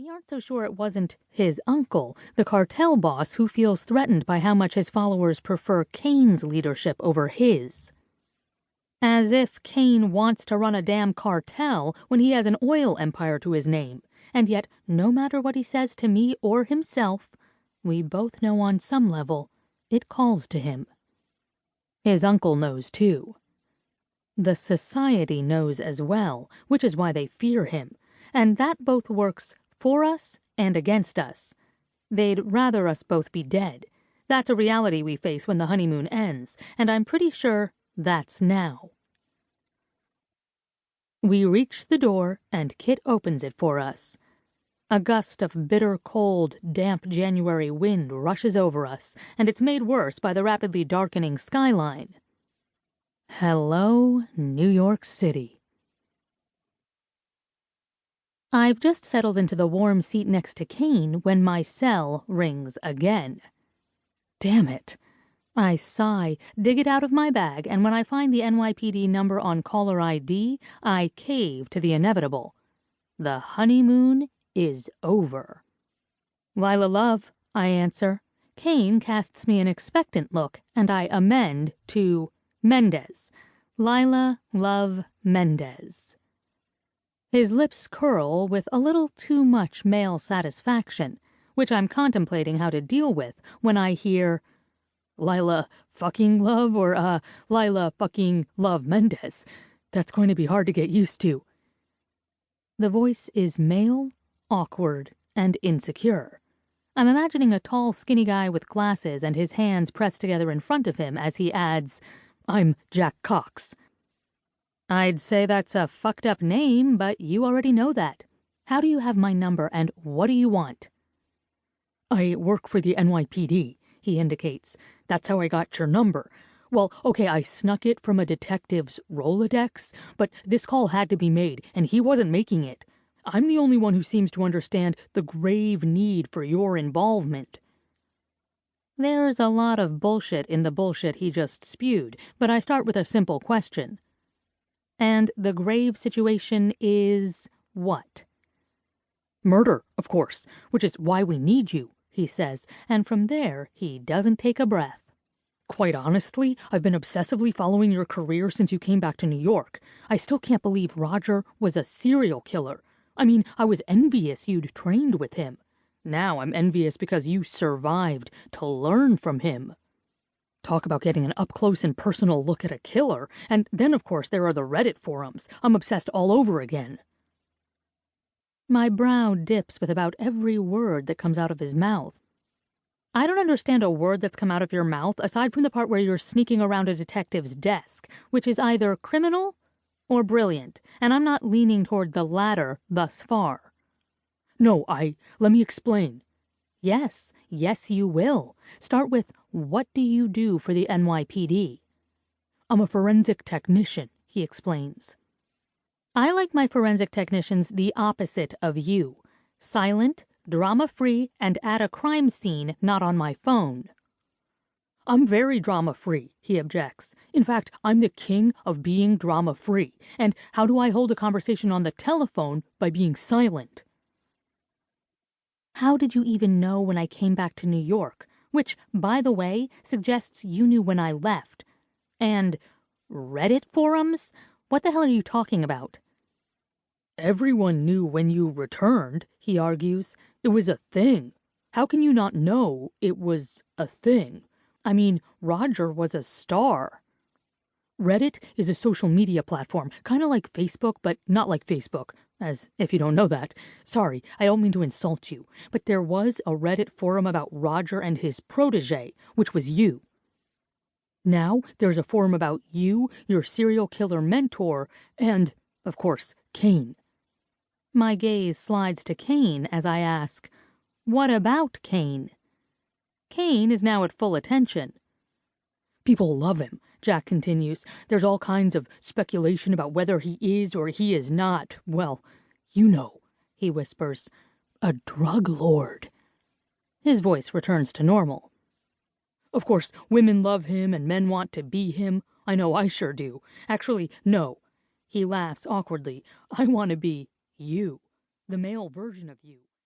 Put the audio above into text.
we aren't so sure it wasn't his uncle, the cartel boss, who feels threatened by how much his followers prefer Kane's leadership over his. As if Kane wants to run a damn cartel when he has an oil empire to his name, and yet no matter what he says to me or himself, we both know on some level it calls to him. His uncle knows too. The society knows as well, which is why they fear him, and that both works for us and against us. They'd rather us both be dead. That's a reality we face when the honeymoon ends, and I'm pretty sure that's now. We reach the door, and Kit opens it for us. A gust of bitter cold, damp January wind rushes over us, and it's made worse by the rapidly darkening skyline. Hello, New York City. I've just settled into the warm seat next to Kane when my cell rings again. Damn it. I sigh, dig it out of my bag, and when I find the NYPD number on caller ID, I cave to the inevitable. The honeymoon is over. Lilah, love, I answer. Kane casts me an expectant look, and I amend to Mendez. Lilah, love, Mendez. His lips curl with a little too much male satisfaction, which I'm contemplating how to deal with when I hear Lilah fucking love or Lilah fucking love Mendez. That's going to be hard to get used to. The voice is male, awkward, and insecure. I'm imagining a tall, skinny guy with glasses and his hands pressed together in front of him as he adds, I'm Jack Cox. I'd say that's a fucked up name, but you already know that. How do you have my number, and what do you want? I work for the NYPD, he indicates. That's how I got your number. Well, okay, I snuck it from a detective's Rolodex, but this call had to be made, and he wasn't making it. I'm the only one who seems to understand the grave need for your involvement. There's a lot of bullshit in the bullshit he just spewed, but I start with a simple question. And the grave situation is what? Murder, of course, which is why we need you, he says, and from there he doesn't take a breath. Quite honestly, I've been obsessively following your career since you came back to New York. I still can't believe Roger was a serial killer. I mean, I was envious you'd trained with him. Now I'm envious because you survived to learn from him. Talk about getting an up-close and personal look at a killer. And then, of course, there are the Reddit forums. I'm obsessed all over again. My brow dips with about every word that comes out of his mouth. I don't understand a word that's come out of your mouth aside from the part where you're sneaking around a detective's desk, which is either criminal or brilliant, and I'm not leaning toward the latter thus far. No, let me explain. Yes, you will. Start with, what do you do for the NYPD? I'm a forensic technician, he explains. I like my forensic technicians the opposite of you. Silent, drama-free, and at a crime scene, not on my phone. I'm very drama-free, he objects. In fact, I'm the king of being drama-free. And how do I hold a conversation on the telephone? By being silent. How did you even know when I came back to New York? Which, by the way, suggests you knew when I left. And Reddit forums? What the hell are you talking about? Everyone knew when you returned, he argues. It was a thing. How can you not know it was a thing? I mean, Roger was a star. Reddit is a social media platform, kind of like Facebook, but not like Facebook. As if you don't know that. Sorry, I don't mean to insult you, but there was a Reddit forum about Roger and his protege, which was you. Now there's a forum about you, your serial killer mentor, and, of course, Kane. My gaze slides to Kane as I ask, what about Kane? Kane is now at full attention. People love him, Jack continues. There's all kinds of speculation about whether he is or he is not, well, you know, he whispers, a drug lord. His voice returns to normal. Of course, women love him and men want to be him. I know I sure do. Actually, no. He laughs awkwardly. I want to be you, the male version of you.